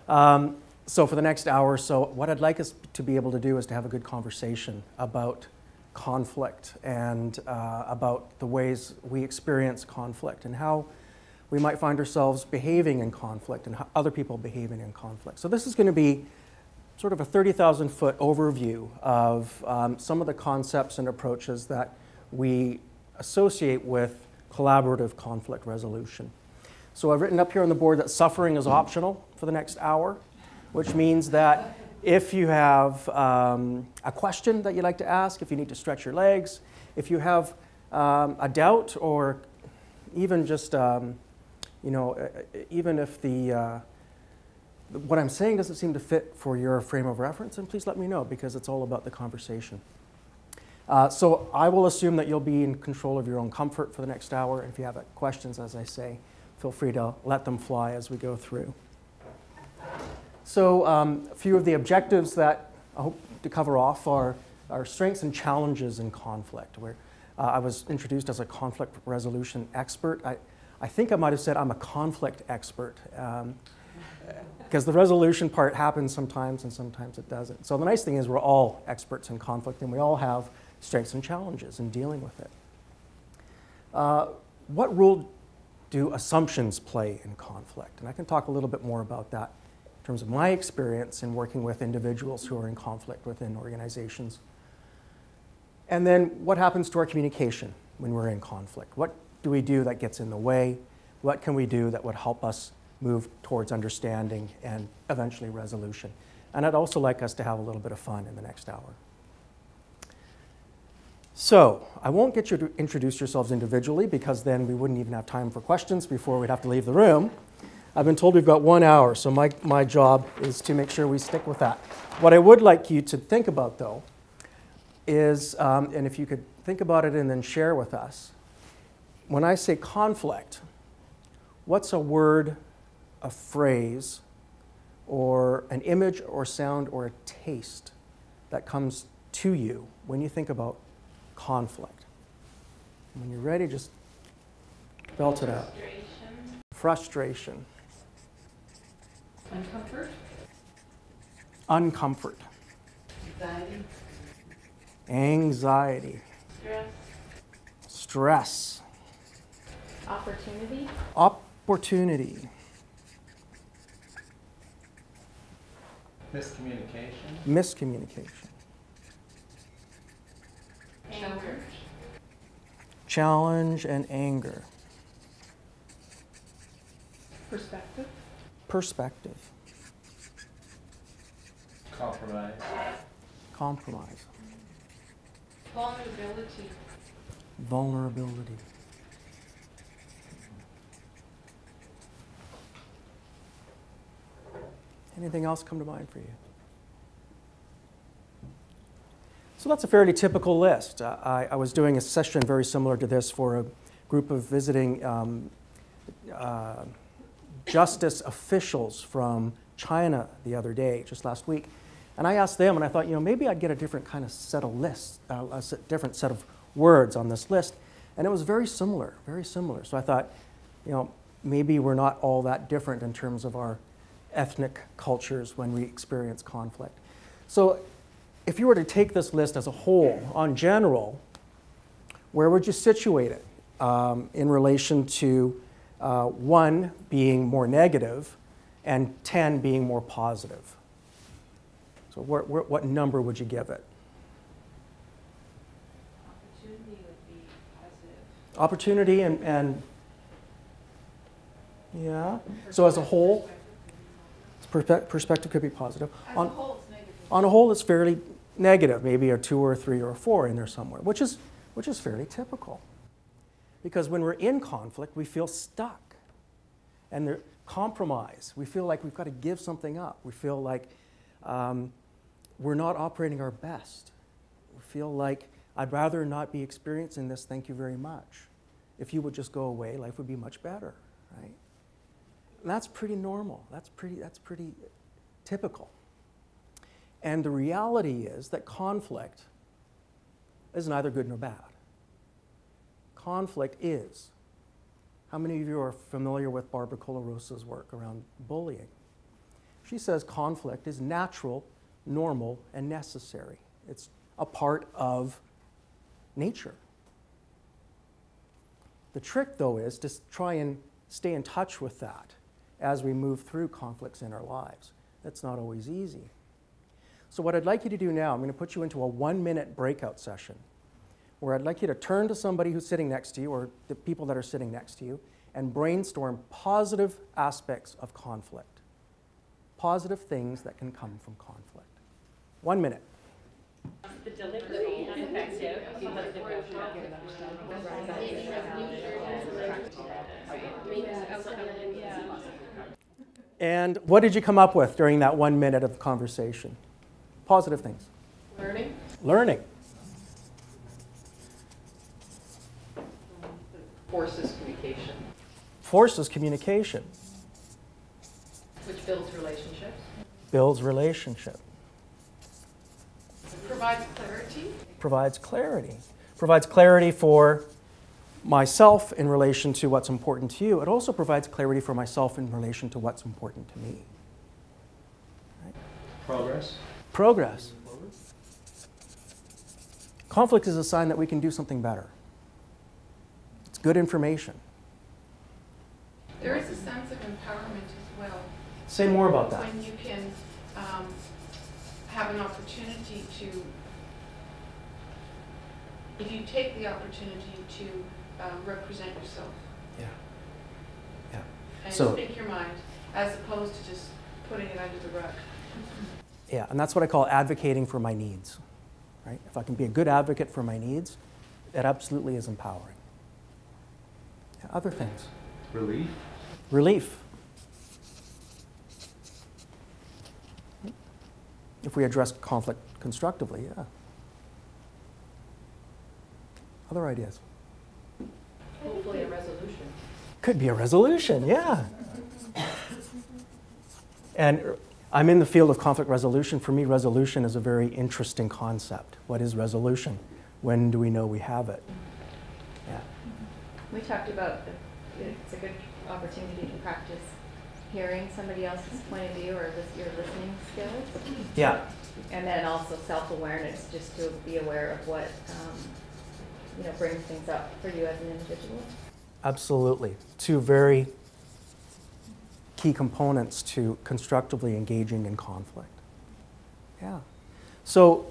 So for the next hour or so, what I'd like us to be able to do is to have a good conversation about conflict and about the ways we experience conflict and how we might find ourselves behaving in conflict and how other people behaving in conflict. So this is going to be sort of a 30,000-foot overview of some of the concepts and approaches that we associate with collaborative conflict resolution. So I've written up here on the board that suffering is optional for the next hour, which means that if you have a question that you'd like to ask, if you need to stretch your legs, if you have a doubt, or even just, even if what I'm saying doesn't seem to fit for your frame of reference, then please let me know, because it's all about the conversation. So I will assume that you'll be in control of your own comfort for the next hour. If you have questions, as I say, feel free to let them fly as we go through. So a few of the objectives that I hope to cover off are strengths and challenges in conflict, where I was introduced as a conflict resolution expert. I think I might have said I'm a conflict expert, because the resolution part happens sometimes and sometimes it doesn't. So the nice thing is we're all experts in conflict, and we all have strengths and challenges in dealing with it. What role do assumptions play in conflict? And I can talk a little bit more about that in terms of my experience in working with individuals who are in conflict within organizations. And then what happens to our communication when we're in conflict? What do we do that gets in the way? What can we do that would help us move towards understanding and eventually resolution? And I'd also like us to have a little bit of fun in the next hour. So I won't get you to introduce yourselves individually, because then we wouldn't even have time for questions before we'd have to leave the room. I've been told we've got 1 hour, so my job is to make sure we stick with that. What I would like you to think about, though, is, and if you could think about it and then share with us, when I say conflict, what's a word, a phrase, or an image or sound or a taste that comes to you when you think about conflict? When you're ready, just belt it out. Frustration. Uncomfort. Uncomfort. Anxiety. Anxiety. Stress. Stress. Opportunity. Opportunity. Miscommunication. Miscommunication. Anger. Challenge and anger. Perspective. Perspective. Compromise. Compromise. Vulnerability. Vulnerability. Anything else come to mind for you? So that's a fairly typical list. I was doing a session very similar to this for a group of visiting justice officials from China the other day, just last week. And I asked them, and I thought, maybe I'd get a different kind of set of lists, a different set of words on this list. And it was very similar, very similar. So I thought, maybe we're not all that different in terms of our ethnic cultures when we experience conflict. So if you were to take this list as a whole, on general, where would you situate it in relation to 1 being more negative and 10 being more positive? So what number would you give it? Opportunity would be positive. Opportunity and yeah. So as a whole, perspective could be positive. As a whole, it's negative. On a whole, it's fairly negative, maybe a 2 or a 3 or a 4 in there somewhere, which is fairly typical. Because when we're in conflict, we feel stuck. And the compromise, we feel like we've got to give something up. We feel like we're not operating our best. We feel like, I'd rather not be experiencing this, thank you very much. If you would just go away, life would be much better, right? And that's pretty normal. That's pretty typical. And the reality is that conflict is neither good nor bad. Conflict is. How many of you are familiar with Barbara Colarosa's work around bullying? She says conflict is natural, normal, and necessary. It's a part of nature. The trick, though, is to try and stay in touch with that as we move through conflicts in our lives. That's not always easy. So what I'd like you to do now, I'm going to put you into a 1-minute breakout session where I'd like you to turn to somebody who's sitting next to you or the people that are sitting next to you and brainstorm positive aspects of conflict. Positive things that can come from conflict. 1 minute. The delivery is effective because And what did you come up with during that 1 minute of conversation? Positive things. Learning. Learning. Forces communication. Forces communication. Which builds relationships. Builds relationship. Provides clarity. Provides clarity. Provides clarity for myself in relation to what's important to you. It also provides clarity for myself in relation to what's important to me. Right? Progress. Progress. Conflict is a sign that we can do something better. It's good information. There is a sense of empowerment as well. Say more about that. When you can have an opportunity to, if you take the opportunity to represent yourself Yeah. Yeah. and So- speak your mind, as opposed to just putting it under the rug. Yeah, and that's what I call advocating for my needs. Right? If I can be a good advocate for my needs, it absolutely is empowering. Yeah, other things. Relief. Relief. If we address conflict constructively, yeah. Other ideas? Hopefully a resolution. Could be a resolution, yeah. And I'm in the field of conflict resolution. For me, resolution is a very interesting concept. What is resolution? When do we know we have it? Yeah. We talked about it's a good opportunity to practice hearing somebody else's point of view or your listening skills. Yeah. And then also self-awareness, just to be aware of what brings things up for you as an individual. Absolutely. Two very key components to constructively engaging in conflict. Yeah. So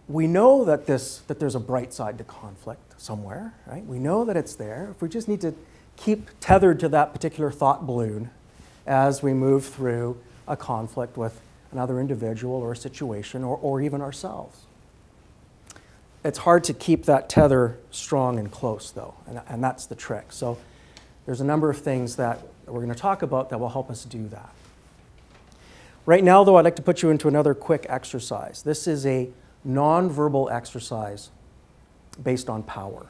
we know that there's a bright side to conflict somewhere, right? We know that it's there. If we just need to keep tethered to that particular thought balloon as we move through a conflict with another individual or a situation or even ourselves. It's hard to keep that tether strong and close, though, and that's the trick. So there's a number of things that we're going to talk about that will help us do that. Right now, though, I'd like to put you into another quick exercise. This is a nonverbal exercise based on power.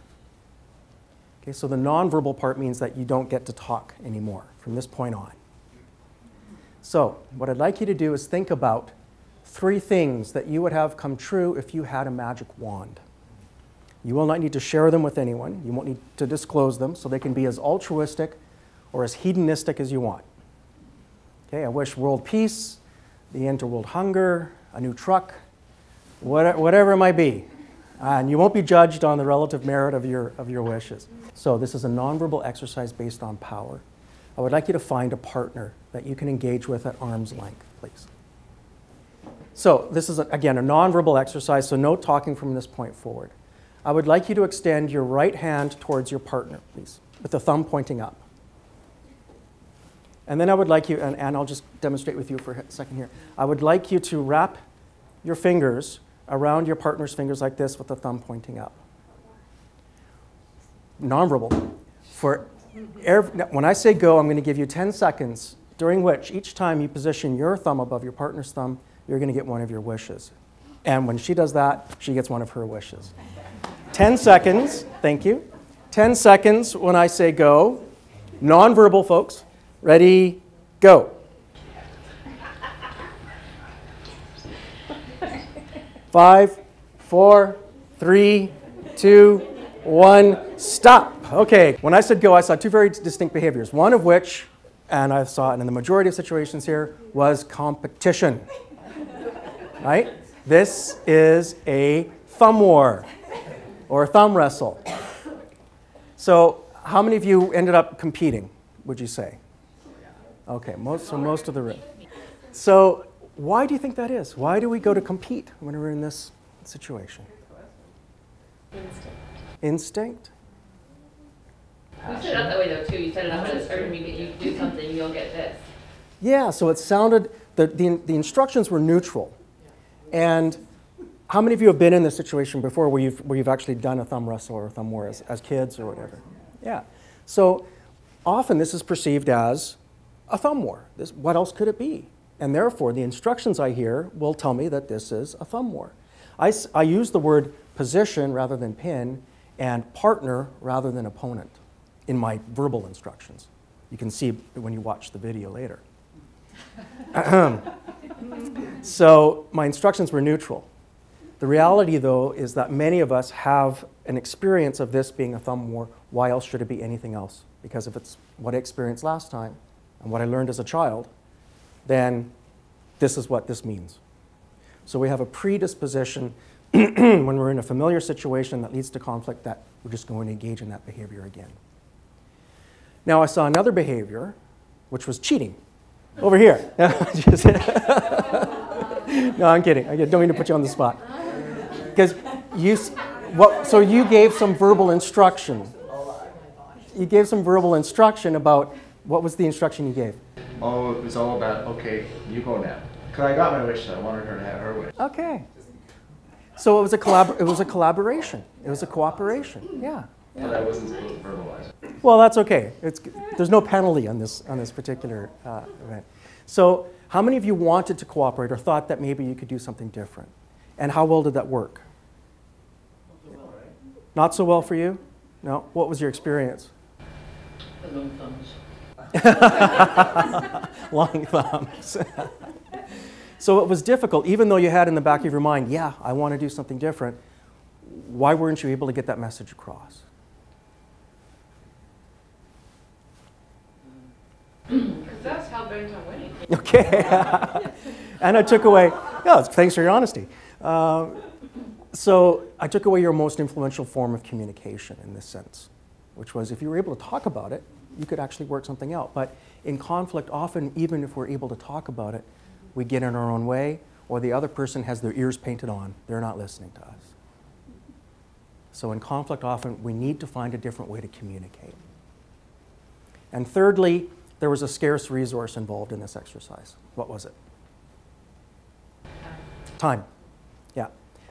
Okay, so the nonverbal part means that you don't get to talk anymore from this point on. So what I'd like you to do is think about 3 things that you would have come true if you had a magic wand. You will not need to share them with anyone. You won't need to disclose them, so they can be as altruistic or as hedonistic as you want. Okay, I wish world peace, the end to world hunger, a new truck, whatever it might be. And you won't be judged on the relative merit of your wishes. So this is a nonverbal exercise based on power. I would like you to find a partner that you can engage with at arm's length, please. So this is, again, a nonverbal exercise, so no talking from this point forward. I would like you to extend your right hand towards your partner, please, with the thumb pointing up. And then I would like you, and I'll just demonstrate with you for a second here. I would like you to wrap your fingers around your partner's fingers like this with the thumb pointing up. Nonverbal. When I say go, I'm going to give you 10 seconds, during which each time you position your thumb above your partner's thumb, you're going to get one of your wishes. And when she does that, she gets one of her wishes. 10 seconds, thank you. 10 seconds when I say go. Nonverbal, folks. Ready, go. 5, 4, 3, 2, 1, stop. Okay, when I said go, I saw 2 very distinct behaviors, one of which and I saw it in the majority of situations here, was competition. Right? This is a thumb war or a thumb wrestle. So how many of you ended up competing, would you say? Okay, most of the room. So why do you think that is? Why do we go to compete when we're in this situation? Instinct? You set it up that way though too. You set it up as urging me that you do something, you'll get this. Yeah, so it sounded, the instructions were neutral. And how many of you have been in this situation before where you've actually done a thumb wrestle or a thumb war as kids or whatever? Yeah. So often this is perceived as a thumb war. What else could it be? And therefore, the instructions I hear will tell me that this is a thumb war. I use the word position rather than pin and partner rather than opponent in my verbal instructions. You can see when you watch the video later. So my instructions were neutral. The reality, though, is that many of us have an experience of this being a thumb war. Why else should it be anything else? Because if it's what I experienced last time and what I learned as a child, then this is what this means. So we have a predisposition when we're in a familiar situation that leads to conflict that we're just going to engage in that behavior again. Now I saw another behavior, which was cheating. Over here. No, I'm kidding. I don't mean to put you on the spot. Because so you gave some verbal instruction. You gave some verbal instruction about, what was the instruction you gave? Oh, it was all about, okay, you go now. Because I got my wish, so I wanted her to have her wish. Okay. So it was a collaboration. It was a cooperation. Yeah. But I wasn't supposed to verbalize it. Well, that's okay. There's no penalty on this particular event. So how many of you wanted to cooperate or thought that maybe you could do something different? And how well did that work? Not so well for you? No? What was your experience? The long thumbs. Long thumbs. So it was difficult, even though you had in the back of your mind, yeah, I want to do something different. Why weren't you able to get that message across? Because that's hell-bent on winning. Okay. And I took away, thanks for your honesty. So I took away your most influential form of communication in this sense, which was if you were able to talk about it, you could actually work something out. But in conflict, often, even if we're able to talk about it, we get in our own way, or the other person has their ears painted on. They're not listening to us. So in conflict, often, we need to find a different way to communicate. And thirdly, there was a scarce resource involved in this exercise. What was it? Time. Yeah.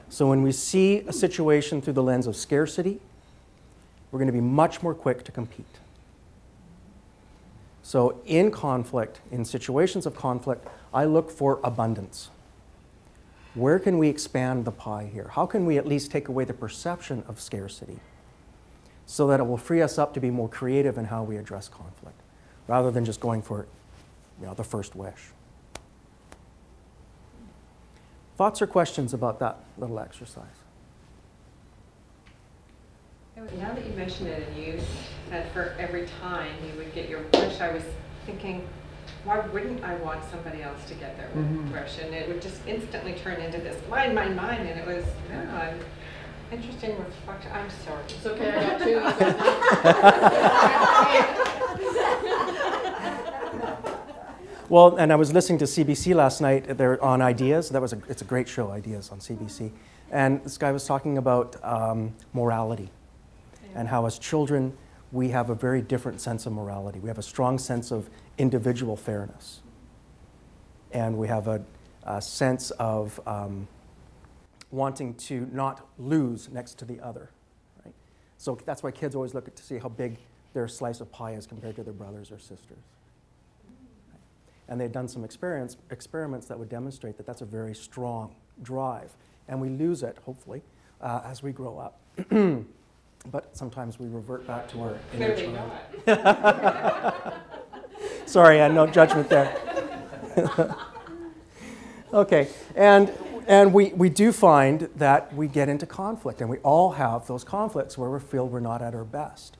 So when we see a situation through the lens of scarcity, we're going to be much more quick to compete. So in conflict, in situations of conflict, I look for abundance. Where can we expand the pie here? How can we at least take away the perception of scarcity so that it will free us up to be more creative in how we address conflict, rather than just going for, the first wish. Thoughts or questions about that little exercise? Now that you mention it and you said for every time you would get your wish, I was thinking, why wouldn't I want somebody else to get their wish? And it would just instantly turn into this mine, and it was, interesting reflection. I'm sorry. It's okay, I got two. Well, and I was listening to CBC last night. They're on Ideas. It's a great show, Ideas, on CBC. And this guy was talking about morality and how as children we have a very different sense of morality. We have a strong sense of individual fairness. And we have a sense of wanting to not lose next to the other. Right? So that's why kids always look to see how big their slice of pie is compared to their brothers or sisters. And they've done some experiments that would demonstrate that that's a very strong drive. And we lose it, hopefully, as we grow up. But sometimes we revert back to our inner child. Sorry, I had no judgment there. Okay, and we do find that we get into conflict, and we all have those conflicts where we feel we're not at our best.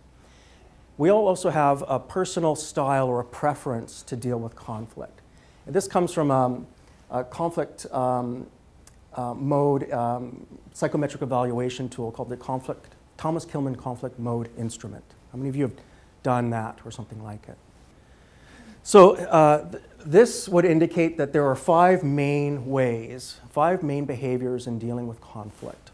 we all also have a personal style or a preference to deal with conflict. And this comes from a conflict mode psychometric evaluation tool called the Thomas Kilmann Conflict Mode Instrument. How many of you have done that or something like it? So this would indicate that there are 5 main ways, 5 main behaviors in dealing with conflict.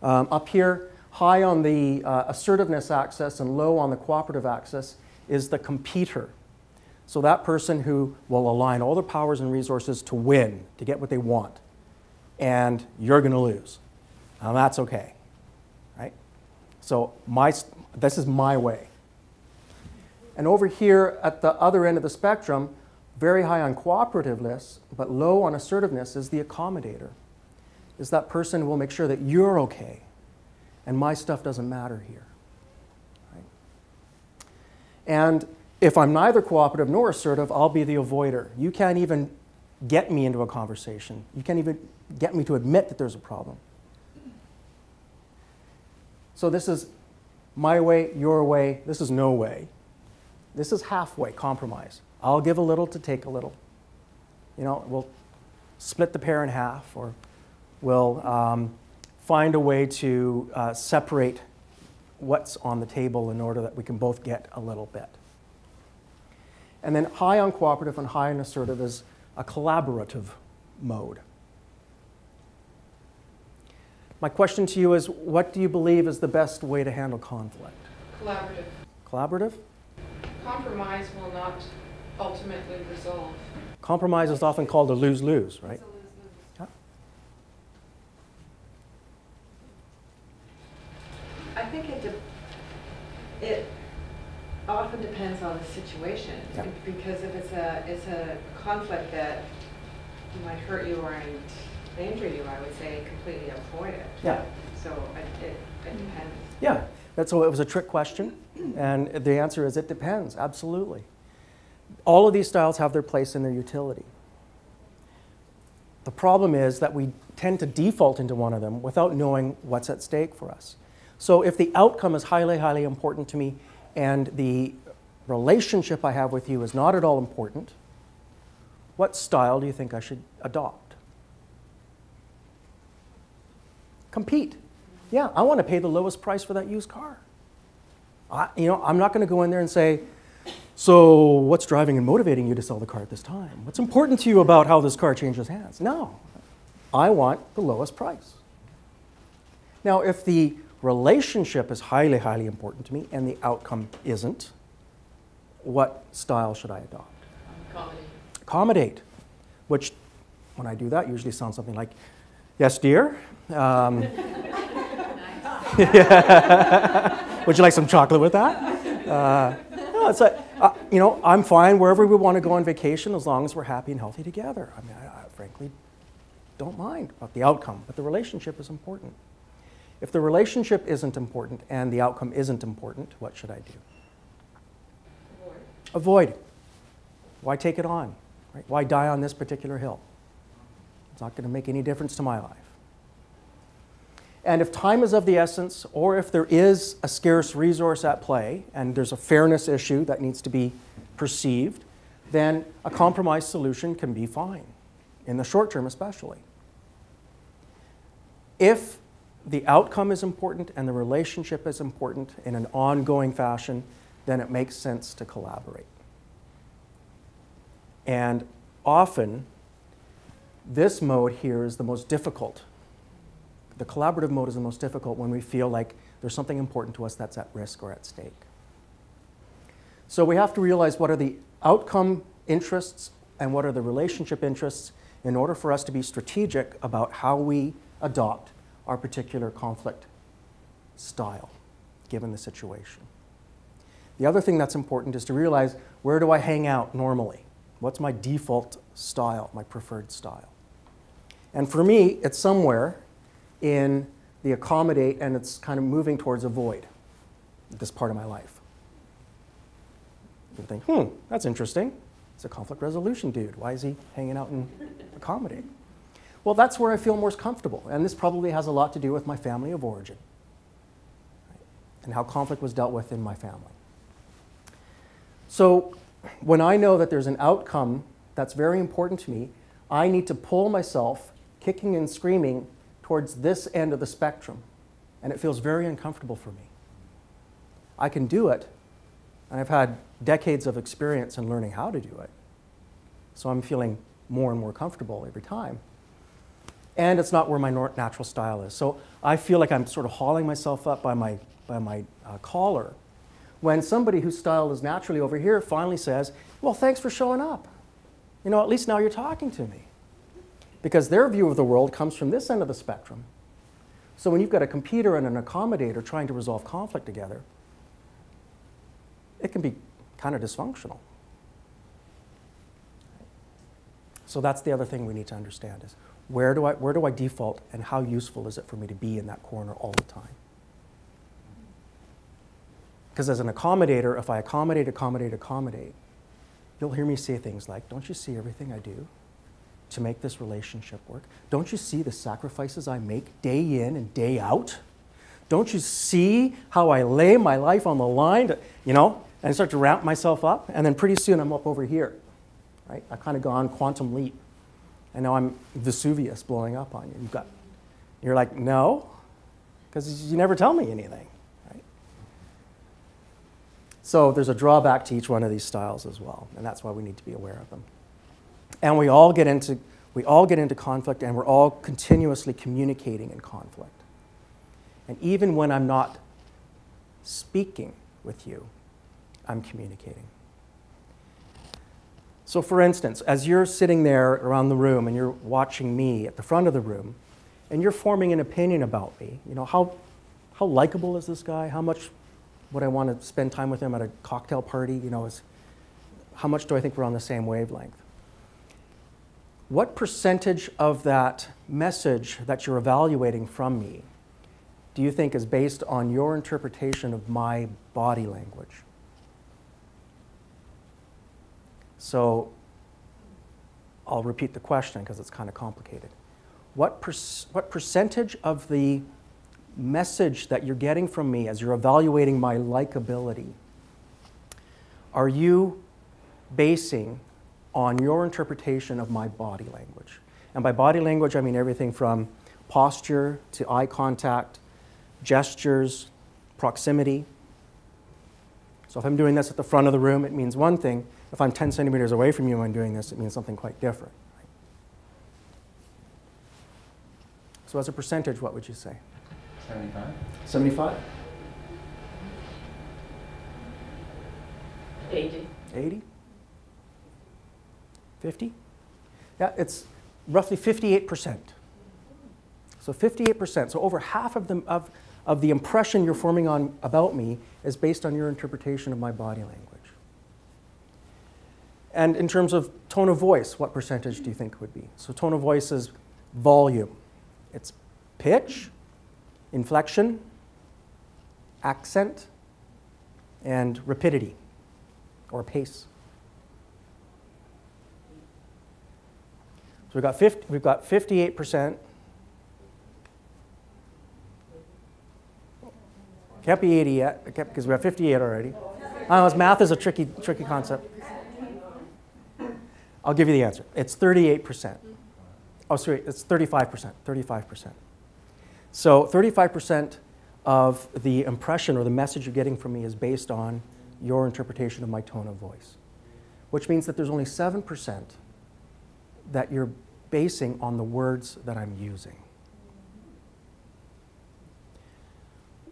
Up here, high on the assertiveness axis and low on the cooperative axis is the competitor. So that person who will align all their powers and resources to win, to get what they want. And you're going to lose. Now that's okay, right? So this is my way. And over here at the other end of the spectrum, very high on cooperativeness, but low on assertiveness is the accommodator. Is that person who will make sure that you're okay and my stuff doesn't matter here. Right? And if I'm neither cooperative nor assertive, I'll be the avoider. You can't even get me into a conversation. You can't even get me to admit that there's a problem. So this is my way, your way. This is no way. This is halfway, compromise. I'll give a little to take a little. You know, we'll split the pear in half, or we'll find a way to separate what's on the table in order that we can both get a little bit. And then high on cooperative and high on assertive is a collaborative mode. My question to you is, what do you believe is the best way to handle conflict? Collaborative. Collaborative? Compromise will not ultimately resolve. Compromise is often called a lose-lose, right? It's a lose-lose. Yeah. I think it often depends on the situation. Yeah. Because if it's a conflict that might hurt you or endanger you, I would say completely avoid it. Yeah. So it depends. Yeah, it was a trick question, and the answer is it depends, absolutely. All of these styles have their place and their utility. The problem is that we tend to default into one of them without knowing what's at stake for us. So if the outcome is highly, highly important to me and the relationship I have with you is not at all important, what style do you think I should adopt? Compete. Yeah, I want to pay the lowest price for that used car. I'm not going to go in there and say, so what's driving and motivating you to sell the car at this time? What's important to you about how this car changes hands? No, I want the lowest price. Now, if the relationship is highly, highly important to me and the outcome isn't, what style should I adopt? Accommodate. Accommodate, which when I do that usually sounds something like, yes, dear. Would you like some chocolate with that? No, it's like, I'm fine wherever we want to go on vacation as long as we're happy and healthy together. I mean, I frankly don't mind about the outcome, but the relationship is important. If the relationship isn't important and the outcome isn't important, what should I do? Avoid. Why take it on? Right? Why die on this particular hill? It's not going to make any difference to my life. And if time is of the essence, or if there is a scarce resource at play, and there's a fairness issue that needs to be perceived, then a compromise solution can be fine, in the short term especially. If the outcome is important and the relationship is important in an ongoing fashion, then it makes sense to collaborate. And often, this mode here is the most difficult. The collaborative mode is the most difficult when we feel like there's something important to us that's at risk or at stake. So we have to realize what are the outcome interests and what are the relationship interests in order for us to be strategic about how we adopt our particular conflict style, given the situation. The other thing that's important is to realize, where do I hang out normally? What's my default style, my preferred style? And for me, it's somewhere in the accommodate, and it's kind of moving towards avoid, this part of my life. You think, that's interesting. It's a conflict resolution dude. Why is he hanging out in accommodate? Well, that's where I feel most comfortable, and this probably has a lot to do with my family of origin, right? And how conflict was dealt with in my family. So when I know that there's an outcome that's very important to me, I need to pull myself, kicking and screaming, towards this end of the spectrum. And it feels very uncomfortable for me. I can do it, and I've had decades of experience in learning how to do it. So I'm feeling more and more comfortable every time. And it's not where my natural style is. So I feel like I'm sort of hauling myself up by my collar when somebody whose style is naturally over here finally says, well, thanks for showing up. You know, at least now you're talking to me. Because their view of the world comes from this end of the spectrum. So when you've got a computer and an accommodator trying to resolve conflict together, it can be kind of dysfunctional. So that's the other thing we need to understand is where do I default and how useful is it for me to be in that corner all the time? Because as an accommodator, if I accommodate, you'll hear me say things like, don't you see everything I do to make this relationship work? Don't you see the sacrifices I make day in and day out? Don't you see how I lay my life on the line to, you know, and start to ramp myself up? And then pretty soon I'm up over here, right? I've kind of gone quantum leap. And now I'm Vesuvius blowing up on you. You're like, no, because you never tell me anything, right? So there's a drawback to each one of these styles as well, and that's why we need to be aware of them. And we all get into conflict, and we're all continuously communicating in conflict. And even when I'm not speaking with you, I'm communicating. So for instance, as you're sitting there around the room and you're watching me at the front of the room, and you're forming an opinion about me, you know, how likable is this guy? How much would I want to spend time with him at a cocktail party? You know, how much do I think we're on the same wavelength? What percentage of that message that you're evaluating from me do you think is based on your interpretation of my body language? So I'll repeat the question because it's kind of complicated. What percentage of the message that you're getting from me as you're evaluating my likability are you basing on your interpretation of my body language? And by body language, I mean everything from posture to eye contact, gestures, proximity. So if I'm doing this at the front of the room, it means one thing. If I'm 10 centimeters away from you and I'm doing this, it means something quite different. Right? So as a percentage, what would you say? 75. 75? 80. 80? 50? Yeah, it's roughly 58%. So 58%. So over half of the impression you're forming about me is based on your interpretation of my body language. And in terms of tone of voice, what percentage do you think it would be? So tone of voice is volume. It's pitch, inflection, accent, and rapidity, or pace. So we've got 58%. Can't be 80 yet, because we have 58 already. Math is a tricky concept. I'll give you the answer. It's 38%. Oh, sorry, it's 35%. 35%. So 35% of the impression or the message you're getting from me is based on your interpretation of my tone of voice, which means that there's only 7% that you're basing on the words that I'm using,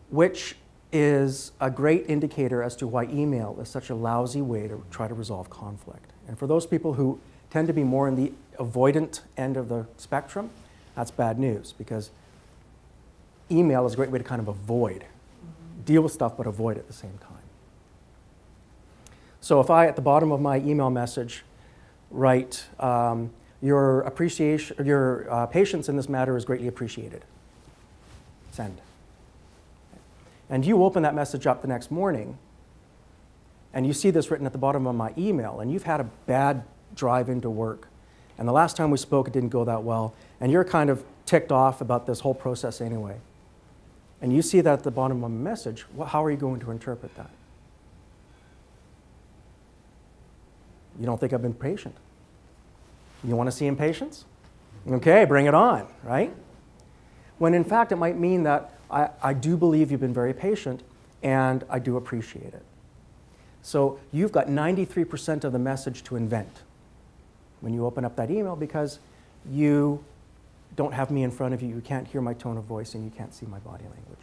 which is a great indicator as to why email is such a lousy way to try to resolve conflict. And for those people who tend to be more in the avoidant end of the spectrum, that's bad news, because email is a great way to kind of avoid, deal with stuff, but avoid at the same time. So if I, at the bottom of my email message, write, your patience in this matter is greatly appreciated. Send. And you open that message up the next morning, and you see this written at the bottom of my email, and you've had a bad drive into work, and the last time we spoke it didn't go that well, and you're kind of ticked off about this whole process anyway. And you see that at the bottom of my message, how are you going to interpret that? You don't think I've been patient? You want to see impatience? Okay, bring it on, right? When in fact it might mean that I do believe you've been very patient and I do appreciate it. So you've got 93% of the message to invent when you open up that email because you don't have me in front of you, you can't hear my tone of voice, and you can't see my body language.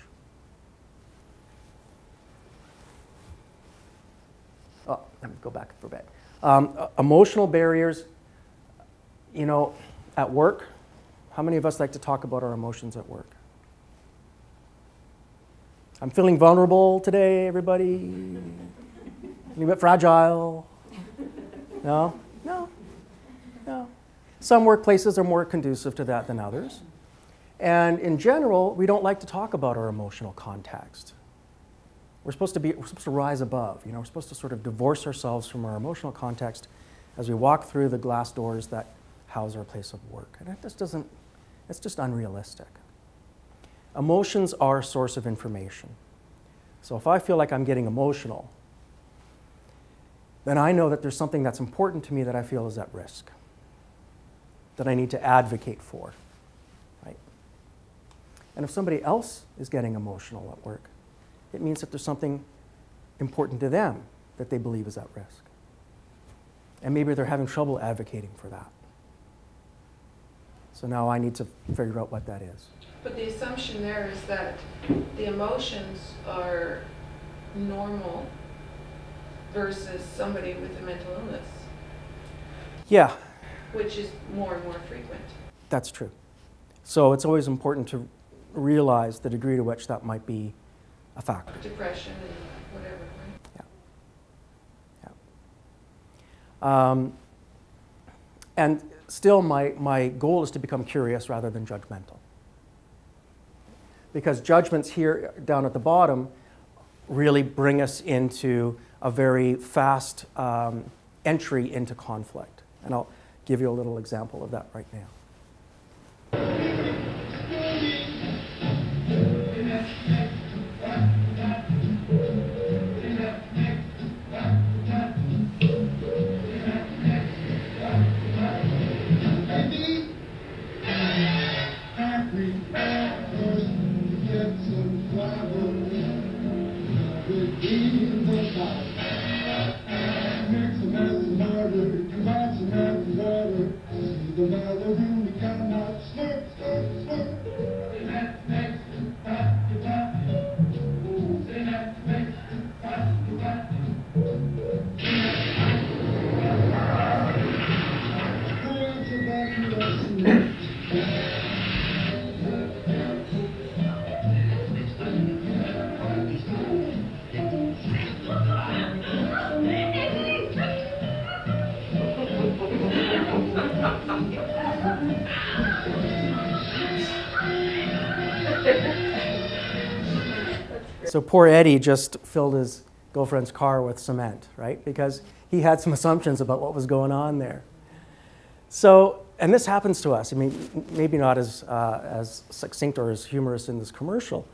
Oh, let me go back for a bit. Emotional barriers, you know, at work. How many of us like to talk about our emotions at work? I'm feeling vulnerable today, everybody. A bit fragile. No? No? No. Some workplaces are more conducive to that than others. And in general, we don't like to talk about our emotional context. We're supposed to rise above. You know, we're supposed to sort of divorce ourselves from our emotional context as we walk through the glass doors that house our place of work. And it's just unrealistic. Emotions are a source of information. So if I feel like I'm getting emotional, then I know that there's something that's important to me that I feel is at risk, that I need to advocate for, right? And if somebody else is getting emotional at work, it means that there's something important to them that they believe is at risk. And maybe they're having trouble advocating for that. So now I need to figure out what that is. But the assumption there is that the emotions are normal versus somebody with a mental illness. Yeah. Which is more and more frequent. That's true. So it's always important to realize the degree to which that might be a factor. Depression and whatever, right? Yeah. And still my goal is to become curious rather than judgmental. Because judgments here down at the bottom really bring us into a very fast entry into conflict. And I'll give you a little example of that right now. So poor Eddie just filled his girlfriend's car with cement, right? Because he had some assumptions about what was going on there. So, and this happens to us. I mean, maybe not as succinct or as humorous in this commercial.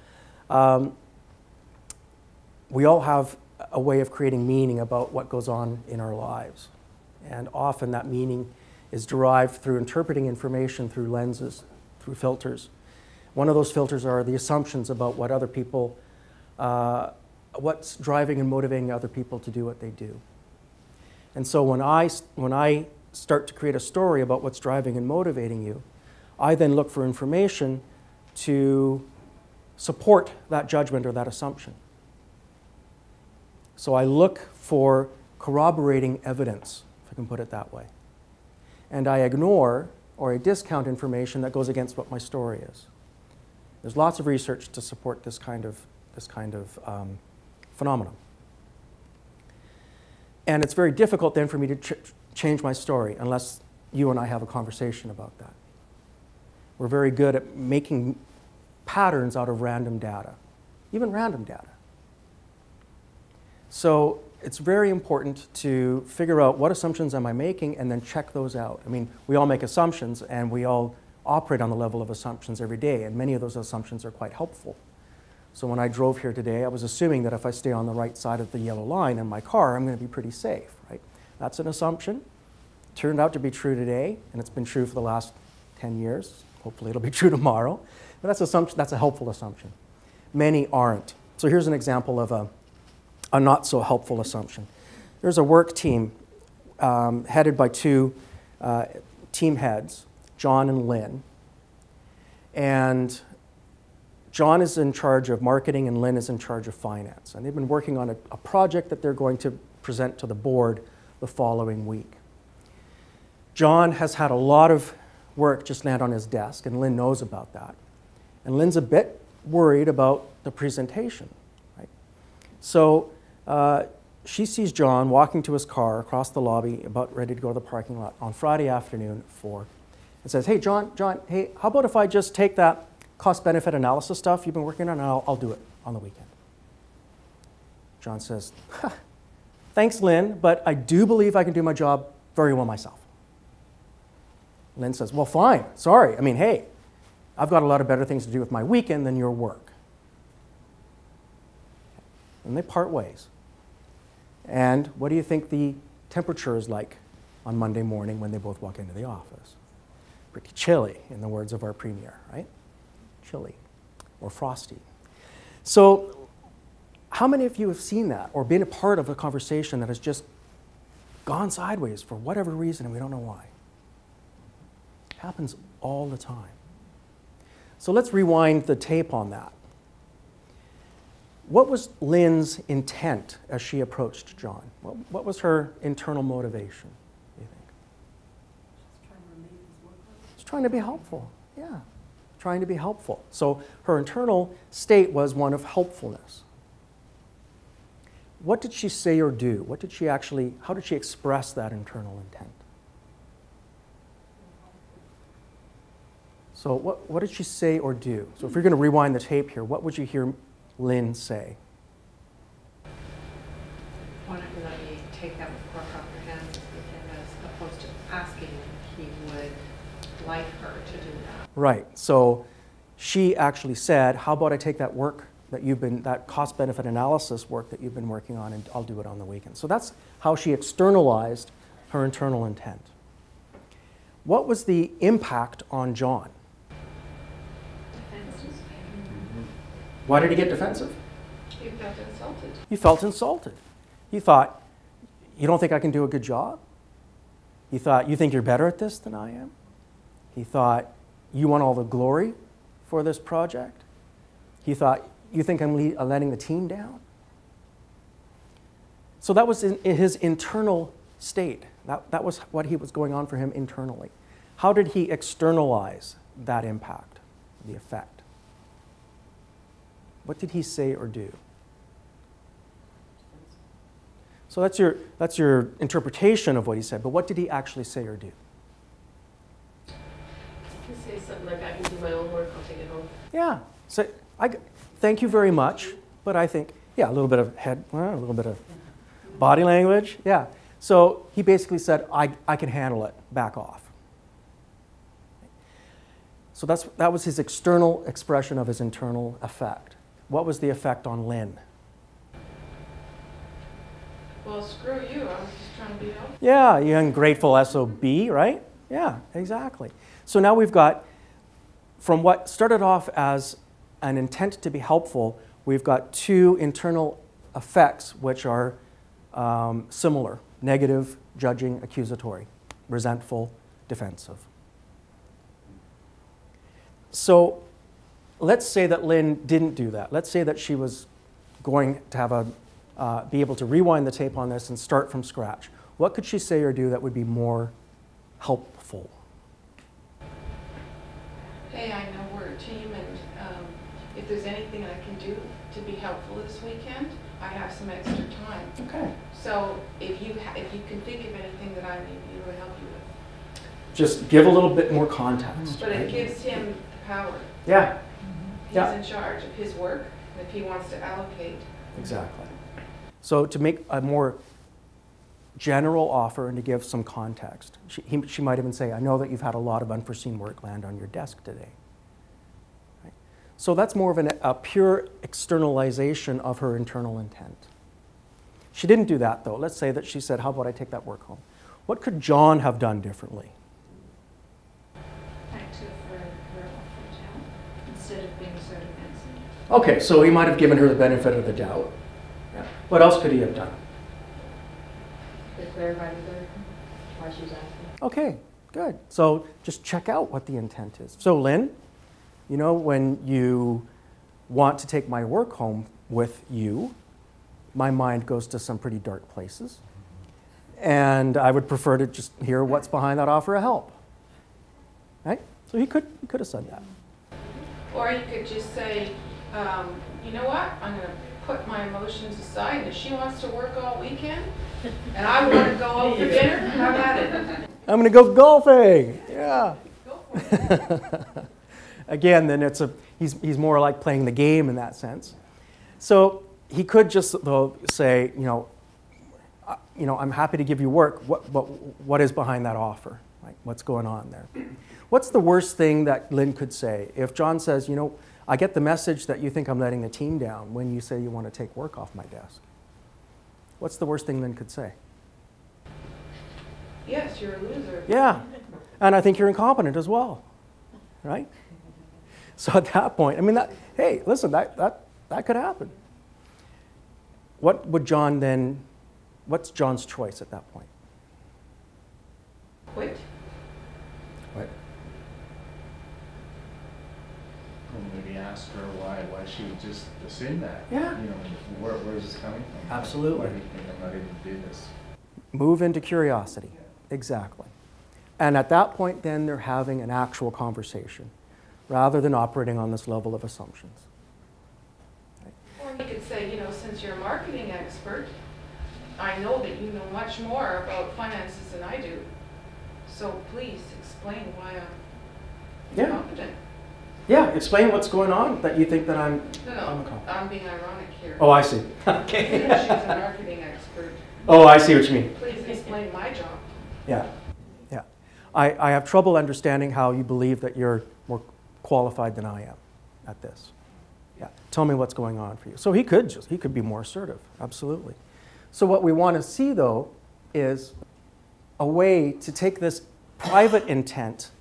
We all have a way of creating meaning about what goes on in our lives. And often that meaning is derived through interpreting information through lenses, through filters. One of those filters are the assumptions about what other people what's driving and motivating other people to do what they do. And so when I start to create a story about what's driving and motivating you, I then look for information to support that judgment or that assumption. So I look for corroborating evidence, if I can put it that way. And I ignore or I discount information that goes against what my story is. There's lots of research to support this kind of phenomenon. And it's very difficult then for me to change my story unless you and I have a conversation about that. We're very good at making patterns out of random data, even random data. So it's very important to figure out what assumptions am I making and then check those out. I mean, we all make assumptions and we all operate on the level of assumptions every day, and many of those assumptions are quite helpful. So when I drove here today, I was assuming that if I stay on the right side of the yellow line in my car, I'm going to be pretty safe, right? That's an assumption. Turned out to be true today, and it's been true for the last 10 years. Hopefully it'll be true tomorrow. But that's a helpful assumption. Many aren't. So here's an example of a not so helpful assumption. There's a work team headed by two team heads, John and Lynn. And John is in charge of marketing and Lynn is in charge of finance. And they've been working on a project that they're going to present to the board the following week. John has had a lot of work just land on his desk, and Lynn knows about that. And Lynn's a bit worried about the presentation. Right? So she sees John walking to his car across the lobby, about ready to go to the parking lot on Friday afternoon at 4, and says, "Hey, John, hey, how about if I just take that cost-benefit analysis stuff you've been working on, and I'll do it on the weekend?" John says, "Thanks, Lynn, but I do believe I can do my job very well myself." Lynn says, "Well, fine, sorry. I mean, hey, I've got a lot of better things to do with my weekend than your work." And they part ways. And what do you think the temperature is like on Monday morning when they both walk into the office? Pretty chilly, in the words of our premier, right? Chilly or frosty. So how many of you have seen that or been a part of a conversation that has just gone sideways for whatever reason and we don't know why? It happens all the time. So let's rewind the tape on that. What was Lynn's intent as she approached John? What was her internal motivation, do you think? She's trying to be helpful. Yeah, trying to be helpful. So her internal state was one of helpfulness. What did she say or do? How did she express that internal intent? So what did she say or do? So if you're going to rewind the tape here, what would you hear Lynn say? Why don't you let me take that work off your hands this weekend, as opposed to asking if he would like her to do that? Right. So she actually said, "How about I take that work that cost-benefit analysis work that you've been working on, and I'll do it on the weekend." So that's how she externalized her internal intent. What was the impact on John? Why did he get defensive? He felt insulted. He felt insulted. He thought, "You don't think I can do a good job?" He thought, "You think you're better at this than I am?" He thought, "You want all the glory for this project?" He thought, "You think I'm letting the team down?" So that was in his internal state. That was what was going on for him internally. How did he externalize that impact, the effect? What did he say or do? So that's your interpretation of what he said, but what did he actually say or do? You say something like, "I can do my own work, I'll take it home." Yeah. So thank you very much, but I think, yeah, a little bit of a little bit of body language. Yeah. So he basically said, I can handle it, back off. So that was his external expression of his internal effect. What was the effect on Lynn? Well, screw you, I was just trying to be helpful. Yeah, you ungrateful SOB, right? Yeah, exactly. So now we've got, from what started off as an intent to be helpful, we've got two internal effects which are similar: negative, judging, accusatory, resentful, defensive. So let's say that Lynn didn't do that. Let's say that she was going to have be able to rewind the tape on this and start from scratch. What could she say or do that would be more helpful? Hey, I know we're a team, and if there's anything I can do to be helpful this weekend, I have some extra time. Okay. So if you can think of anything that I may be able to help you with. Just give a little bit more context. But right? it gives him power. Yeah, He's Yeah. in charge of his work, and if he wants to allocate. exactly. So to make a more general offer and to give some context, she might even say, "I know that you've had a lot of unforeseen work land on your desk today." Right? So that's more of a pure externalization of her internal intent. She didn't do that, though. Let's say that she said, how about I take that work home? What could John have done differently? Back to for help instead of being so defensive. Okay, so he might have given her the benefit of the doubt. Yeah. What else could he have done? To clarify with her why she was asking. Okay, good. So just check out what the intent is. So Lynn, you know, when you want to take my work home with you, my mind goes to some pretty dark places. And I would prefer to just hear what's behind that offer of help. Right? So he could have said that. Or you could just say, you know what, I'm going to put my emotions aside, and if she wants to work all weekend, and I want to go out for dinner, have at it. I'm going to go golfing. Yeah. Go for it. Again, then he's more like playing the game in that sense. So he could just though say, you know, I'm happy to give you work. What is behind that offer? Like, what's going on there? What's the worst thing that Lynn could say if John says, you know, I get the message that you think I'm letting the team down when you say you want to take work off my desk? What's the worst thing Lynn could say? Yes, you're a loser. Yeah, and I think you're incompetent as well, right? So at that point, I mean, hey, listen, that could happen. What would John then, what's John's choice at that point? Quit. What? Well, maybe ask her why she would just assume that. Yeah. You know, where is this coming from? Absolutely. Why do you think I'm not able to do this? Move into curiosity. Exactly. And at that point, then they're having an actual conversation rather than operating on this level of assumptions. Or you could say, you know, since you're a marketing expert, I know that you know much more about finances than I do. So please explain why I'm incompetent. Yeah, explain what's going on that you think that I'm No, incompetent. I'm being ironic here. Oh, I see. Okay. She's a marketing expert. Oh, I see what you mean. Please explain my job. Yeah, yeah. I have trouble understanding how you believe that you're more qualified than I am at this. Yeah, tell me what's going on for you. So he could be more assertive, absolutely. So what we want to see, though, is a way to take this private intent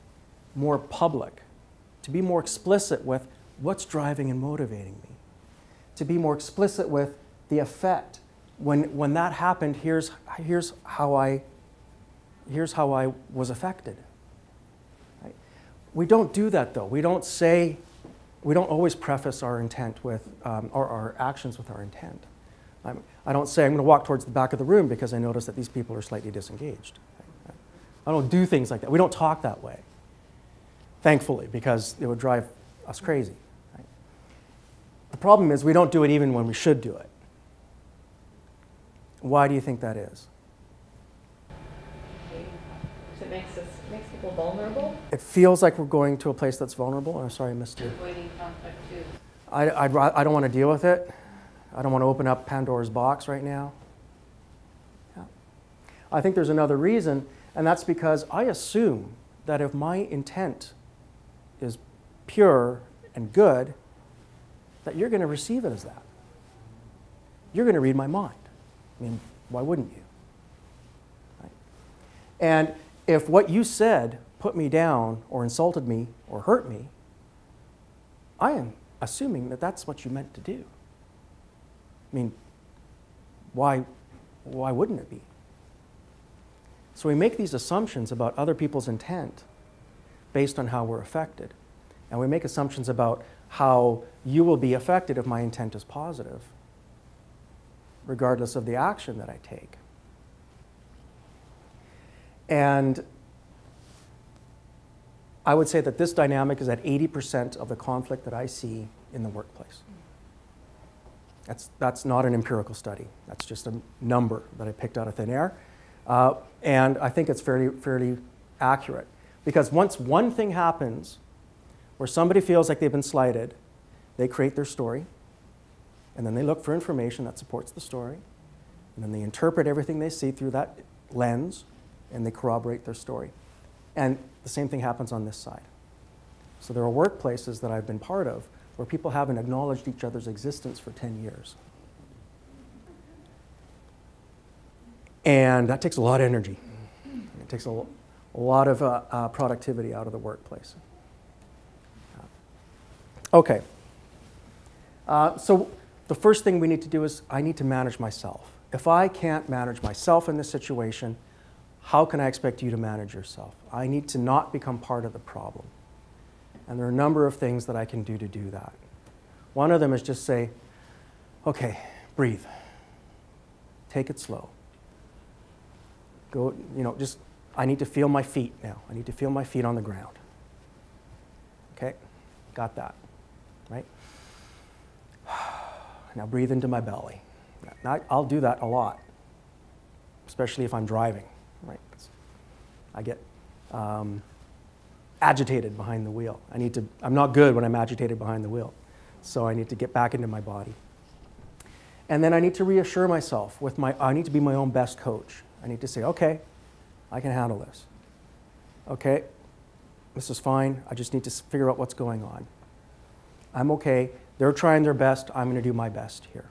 more public, to be more explicit with what's driving and motivating me, to be more explicit with the effect. When that happened, here's how I was affected. Right? We don't do that, though. We don't always preface our intent with, or our actions with our intent. I don't say I'm going to walk towards the back of the room because I notice that these people are slightly disengaged. I don't do things like that. We don't talk that way, thankfully, because it would drive us crazy. Right? The problem is we don't do it even when we should do it. Why do you think that is? It makes people vulnerable. It feels like we're going to a place that's vulnerable. I'm sorry, I missed you. Avoiding conflict too. I don't want to deal with it. I don't want to open up Pandora's box right now. Yeah. I think there's another reason, and that's because I assume that if my intent is pure and good, that you're going to receive it as that. You're going to read my mind. I mean, why wouldn't you? Right? And if what you said put me down or insulted me or hurt me, I am assuming that that's what you meant to do. I mean, why wouldn't it be? So we make these assumptions about other people's intent based on how we're affected. And we make assumptions about how you will be affected if my intent is positive, regardless of the action that I take. And I would say that this dynamic is at 80% of the conflict that I see in the workplace. That's not an empirical study. That's just a number that I picked out of thin air. And I think it's fairly accurate. Because once one thing happens where somebody feels like they've been slighted, they create their story, and then they look for information that supports the story, and then they interpret everything they see through that lens, and they corroborate their story. And the same thing happens on this side. So there are workplaces that I've been part of where people haven't acknowledged each other's existence for 10 years. And that takes a lot of energy. It takes a lot of productivity out of the workplace. Okay. So the first thing we need to do is I need to manage myself. If I can't manage myself in this situation, how can I expect you to manage yourself? I need to not become part of the problem. And there are a number of things that I can do to do that. One of them is just say, okay, breathe. Take it slow. Go, just, I need to feel my feet now. I need to feel my feet on the ground. Okay, got that, right? Now breathe into my belly. Now, I'll do that a lot, especially if I'm driving, right? I get agitated behind the wheel. I'm not good when I'm agitated behind the wheel, so I need to get back into my body. And then I need to reassure myself I need to be my own best coach. I need to say, okay, I can handle this. Okay, this is fine. I just need to figure out what's going on. I'm okay. They're trying their best. I'm going to do my best here.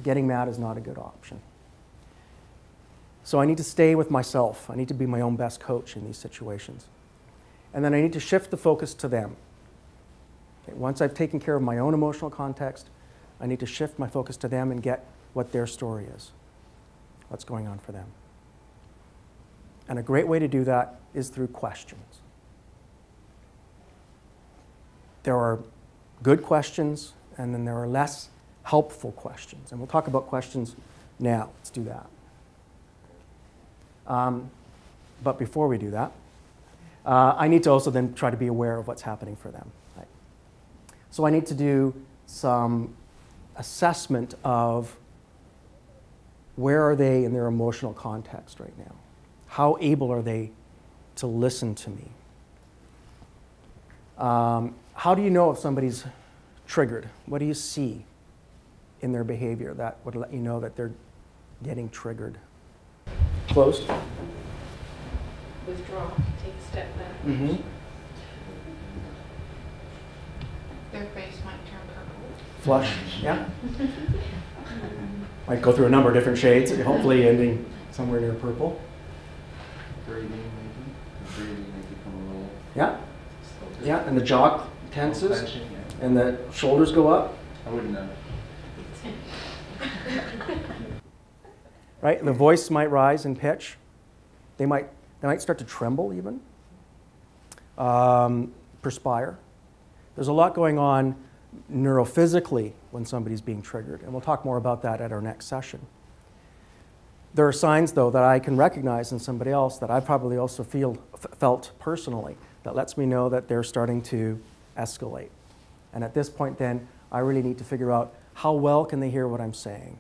Getting mad is not a good option. So I need to stay with myself. I need to be my own best coach in these situations. And then I need to shift the focus to them. Okay, once I've taken care of my own emotional context, I need to shift my focus to them and get what their story is, what's going on for them. And a great way to do that is through questions. There are good questions, and then there are less helpful questions. And we'll talk about questions now. Let's do that. But before we do that, I need to also then try to be aware of what's happening for them. Right? So I need to do some assessment of where are they in their emotional context right now? How able are they to listen to me? How do you know if somebody's triggered? What do you see in their behavior that would let you know that they're getting triggered? Closed? Withdraw, take a step back. Mm-hmm. Their face might turn purple. Flush, yeah. Might go through a number of different shades, hopefully ending somewhere near purple. Breathing, maybe. The breathing may become a little Yeah, slower. yeah, and the jaw tenses, Clenching, yeah. and the shoulders go up. I wouldn't know. Right, and the voice might rise in pitch. They might start to tremble even. Perspire. There's a lot going on neurophysically when somebody's being triggered, and we'll talk more about that at our next session. There are signs, though, that I can recognize in somebody else that I probably also felt personally that lets me know that they're starting to escalate. And at this point, then, I really need to figure out how well can they hear what I'm saying.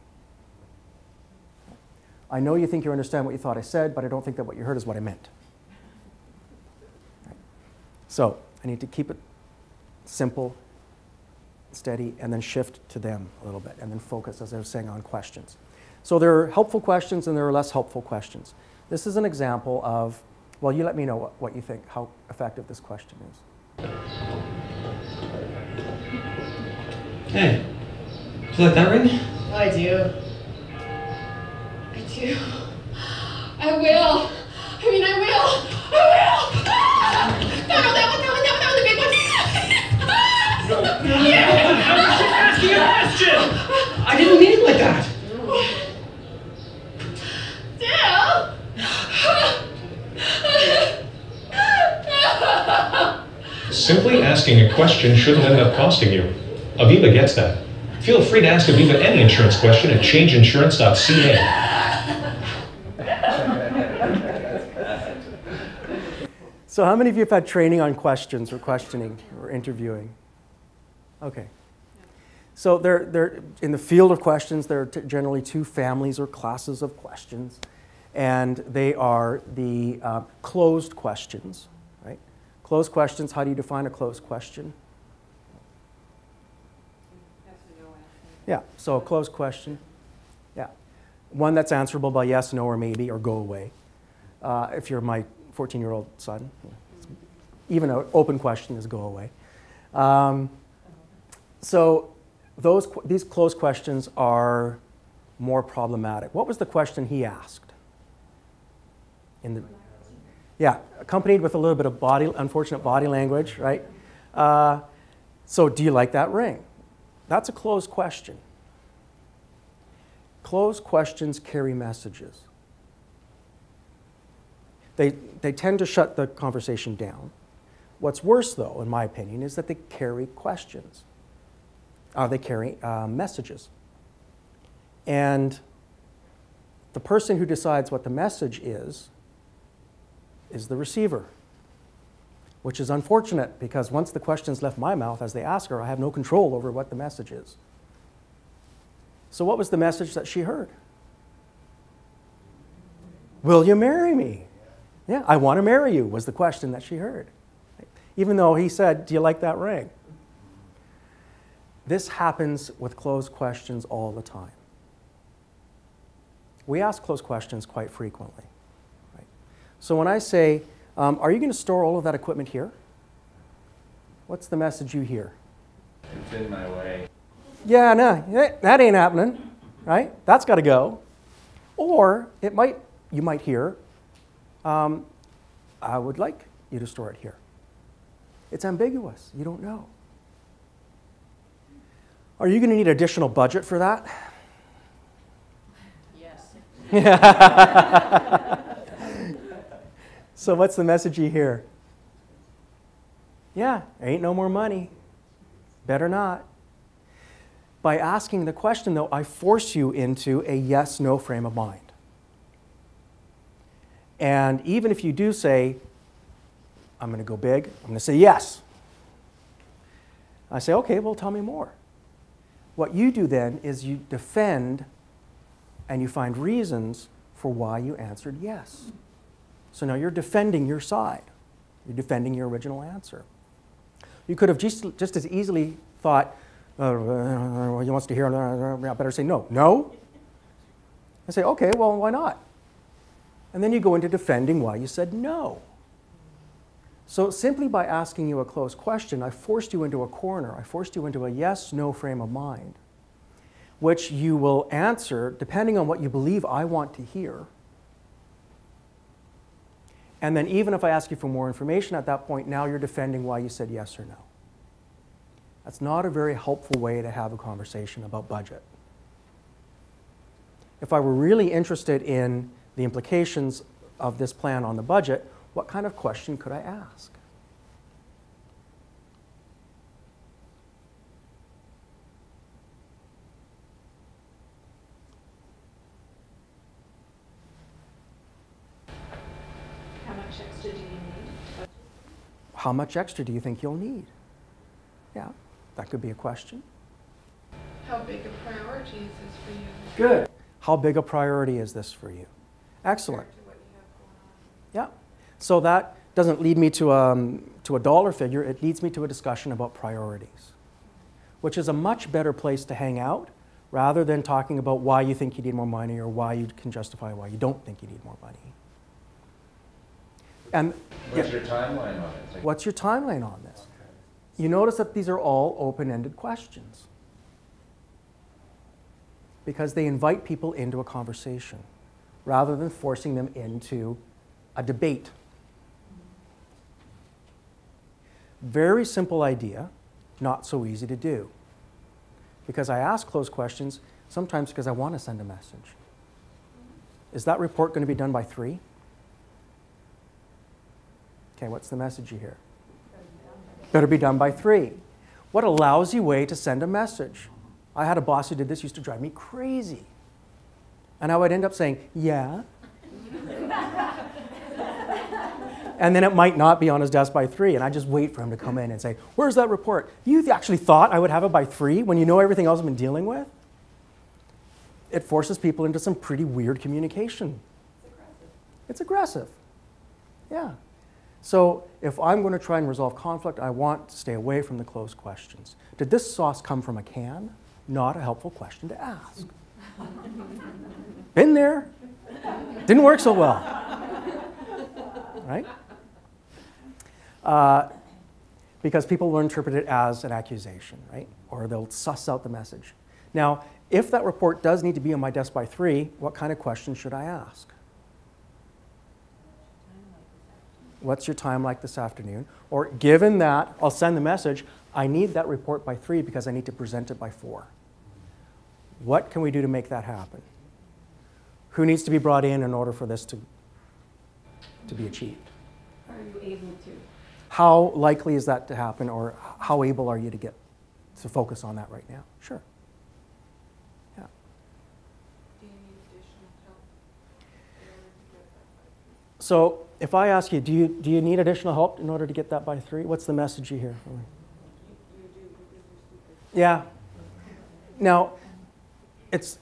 I know you think you understand what you thought I said, but I don't think that what you heard is what I meant. Right. So I need to keep it simple, steady, and then shift to them a little bit, and then focus, as I was saying, on questions. So there are helpful questions and there are less helpful questions. This is an example of, well, you let me know what you think, how effective this question is. Hey, do you like that ring? I do. I do. I will. I mean, I will. I will. Ah! No, that one, the big one. I was just asking a question! I didn't mean it like that! Simply asking a question shouldn't end up costing you. Aviva gets that. Feel free to ask Aviva any insurance question at changeinsurance.ca. So how many of you have had training on questions or questioning or interviewing? Okay. So in the field of questions, there are generally two families or classes of questions. And they are the closed questions, right? Closed questions, how do you define a closed question? Yes or no answer. Yeah, so a closed question, yeah. One that's answerable by yes, no, or maybe, or go away. If you're my 14-year-old son, even an open question is go away. So these closed questions are more problematic. What was the question he asked? Yeah, accompanied with a little bit of unfortunate body language, right? So do you like that ring? That's a closed question. Closed questions carry messages. They tend to shut the conversation down. What's worse, though, in my opinion, is that they carry questions. They carry messages. And the person who decides what the message is the receiver, which is unfortunate because once the question's left my mouth as they ask her, I have no control over what the message is. So what was the message that she heard? Will you marry me? Yeah, I want to marry you was the question that she heard. Even though he said, do you like that ring? This happens with closed questions all the time. We ask closed questions quite frequently. Right? So when I say, are you going to store all of that equipment here? What's the message you hear? It's in my way. Yeah, no, that ain't happening, right? That's got to go. Or you might hear, I would like you to store it here. It's ambiguous. You don't know. Are you going to need additional budget for that? Yes. So what's the message you hear? Yeah, ain't no more money. Better not. By asking the question, though, I force you into a yes-no frame of mind. And even if you do say, I'm going to go big, I'm going to say yes. I say, okay, well, tell me more. What you do then is you defend and you find reasons for why you answered yes. So now you're defending your side. You're defending your original answer. You could have just as easily thought, he wants to hear, I better say no. No? I say, okay, well, why not? And then you go into defending why you said no. So simply by asking you a closed question, I forced you into a corner. I forced you into a yes-no frame of mind, which you will answer depending on what you believe I want to hear. And then even if I ask you for more information at that point, now you're defending why you said yes or no. That's not a very helpful way to have a conversation about budget. If I were really interested in the implications of this plan on the budget, what kind of question could I ask? How much extra do you need? How much extra do you think you'll need? Yeah, that could be a question. How big a priority is this for you? Good. How big a priority is this for you? Excellent. Compared to what you have going on? Yeah. So that doesn't lead me to a dollar figure. It leads me to a discussion about priorities, which is a much better place to hang out rather than talking about why you think you need more money or why you can justify why you don't think you need more money. And What's your timeline on it? what's your timeline on this? You notice that these are all open-ended questions because they invite people into a conversation rather than forcing them into a debate. Very simple idea, not so easy to do. Because I ask closed questions, sometimes because I want to send a message. Is that report going to be done by 3? Okay, what's the message you hear? Better be done by 3. What a lousy way to send a message. I had a boss who did this, used to drive me crazy. And I would end up saying, yeah. And then it might not be on his desk by 3, and I just wait for him to come in and say, where's that report? You actually thought I would have it by 3 when you know everything else I've been dealing with? It forces people into some pretty weird communication. It's aggressive. Yeah. So if I'm going to try and resolve conflict, I want to stay away from the closed questions. Did this sauce come from a can? Not a helpful question to ask. Been there. Didn't work so well. Right? Because people will interpret it as an accusation, right? Or they'll suss out the message. Now, if that report does need to be on my desk by 3, what kind of question should I ask? What's your time like this afternoon? Or given that, I'll send the message, I need that report by 3 because I need to present it by 4. What can we do to make that happen? Who needs to be brought in order for this to be achieved? Are you able to? How likely is that to happen, or how able are you to focus on that right now? Sure. Yeah. Do you need additional help in order to get that by 3? So if I ask you, do you need additional help in order to get that by 3? What's the message you hear? You do because you're stupid. Yeah. Now, it's,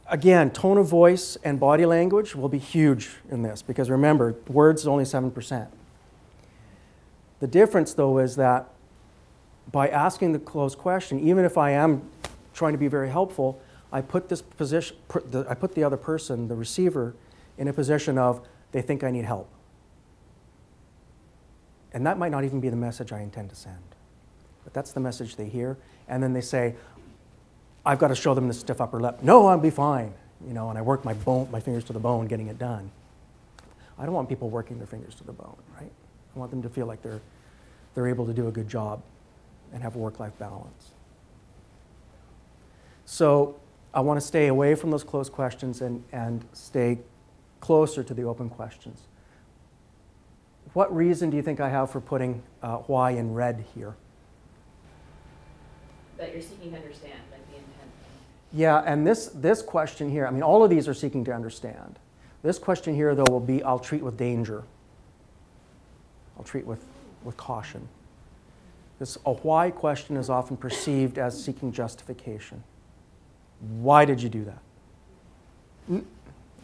again, tone of voice and body language will be huge in this, because remember, words is only 7%. The difference, though, is that by asking the closed question, even if I am trying to be very helpful, I put this position, I put the other person, the receiver, in a position of they think I need help. And that might not even be the message I intend to send. But that's the message they hear. And then they say, I've got to show them the stiff upper lip. No, I'll be fine. You know, and I work my fingers to the bone getting it done. I don't want people working their fingers to the bone, right? I want them to feel like they're able to do a good job and have a work-life balance. So I want to stay away from those closed questions and stay closer to the open questions. What reason do you think I have for putting why in red here? That you're seeking to understand, like the intent. Yeah, and this question here, I mean, all of these are seeking to understand. This question here, though, will be, I'll treat with danger. I'll treat with caution. A why question is often perceived as seeking justification. Why did you do that? I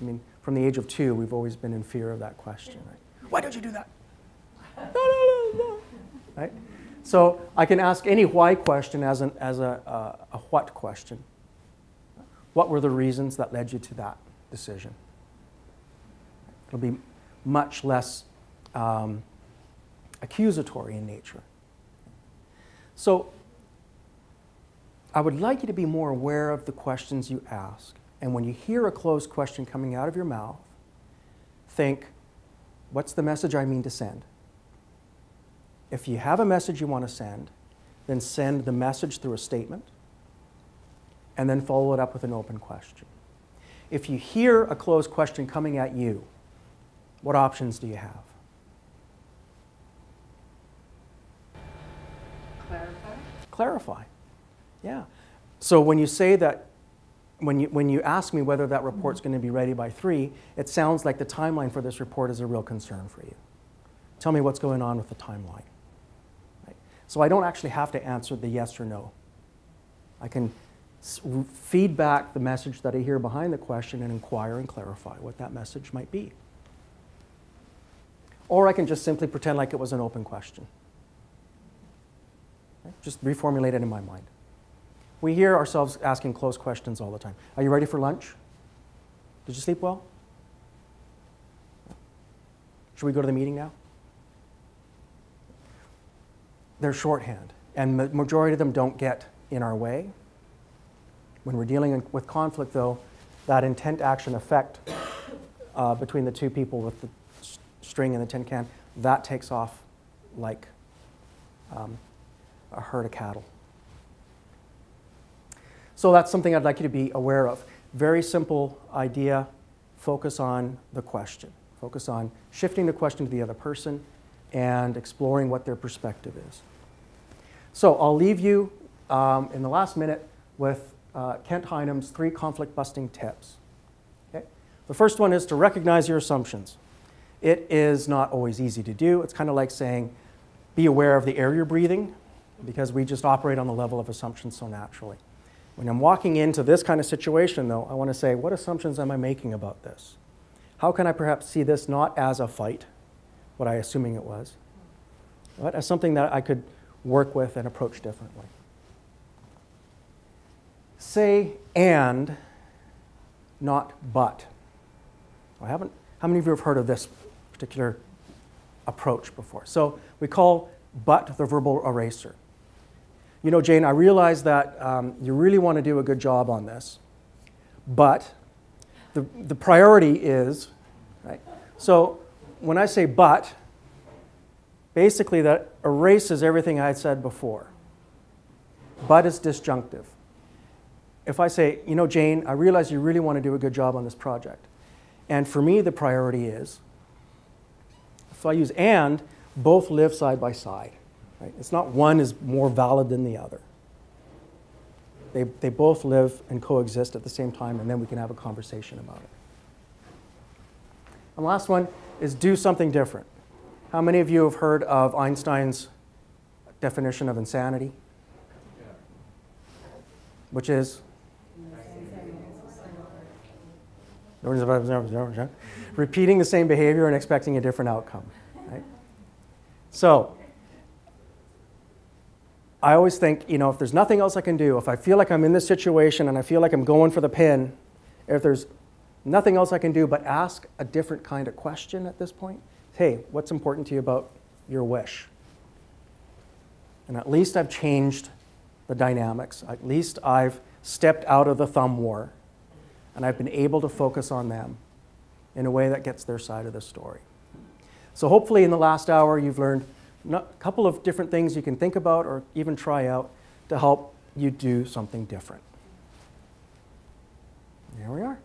mean, from the age of 2, we've always been in fear of that question, right? Why did you do that? No. Right? So I can ask any why question as a what question. What were the reasons that led you to that decision? It'll be much less accusatory in nature. So I would like you to be more aware of the questions you ask. And when you hear a closed question coming out of your mouth, think, what's the message I mean to send? If you have a message you want to send, then send the message through a statement, and then follow it up with an open question. If you hear a closed question coming at you, what options do you have? Clarify? Clarify. Yeah. So when you say that, when you ask me whether that report's going to be ready by 3, it sounds like the timeline for this report is a real concern for you. Tell me what's going on with the timeline. Right? So I don't actually have to answer the yes or no. I can feed back the message that I hear behind the question and inquire and clarify what that message might be. Or I can just simply pretend like it was an open question. Okay? Just reformulate it in my mind. We hear ourselves asking closed questions all the time. Are you ready for lunch? Did you sleep well? Should we go to the meeting now? They're shorthand, and the majority of them don't get in our way. When we're dealing with conflict, though, that intent-action effect between the two people with the string and the tin can, that takes off like a herd of cattle. So that's something I'd like you to be aware of. Very simple idea. Focus on the question. Focus on shifting the question to the other person and exploring what their perspective is. So I'll leave you in the last minute with Kent Heinem's 3 conflict-busting tips. Okay? The first one is to recognize your assumptions. It is not always easy to do. It's kind of like saying, be aware of the air you're breathing, because we just operate on the level of assumptions so naturally. When I'm walking into this kind of situation, though, I want to say, what assumptions am I making about this? How can I perhaps see this not as a fight, what I'm assuming it was, but as something that I could work with and approach differently? Say and, not but. How many of you have heard of this particular approach before? So we call but the verbal eraser. You know, Jane, I realize that you really want to do a good job on this, but the priority is, right? So when I say but, basically that erases everything I had said before. But is disjunctive. If I say, you know, Jane, I realize you really want to do a good job on this project. And for me, the priority is, if I use and, both live side by side. Right? It's not one is more valid than the other. They both live and coexist at the same time, and then we can have a conversation about it. And the last one is do something different. How many of you have heard of Einstein's definition of insanity? Which is? Repeating the same behavior and expecting a different outcome. Right? So, I always think, you know, if there's nothing else I can do, if I feel like I'm in this situation and I feel like I'm going for the pin, if there's nothing else I can do but ask a different kind of question at this point, hey, what's important to you about your wish? And at least I've changed the dynamics. At least I've stepped out of the thumb war, and I've been able to focus on them in a way that gets their side of the story. So hopefully in the last hour you've learned a couple of different things you can think about or even try out to help you do something different. There we are.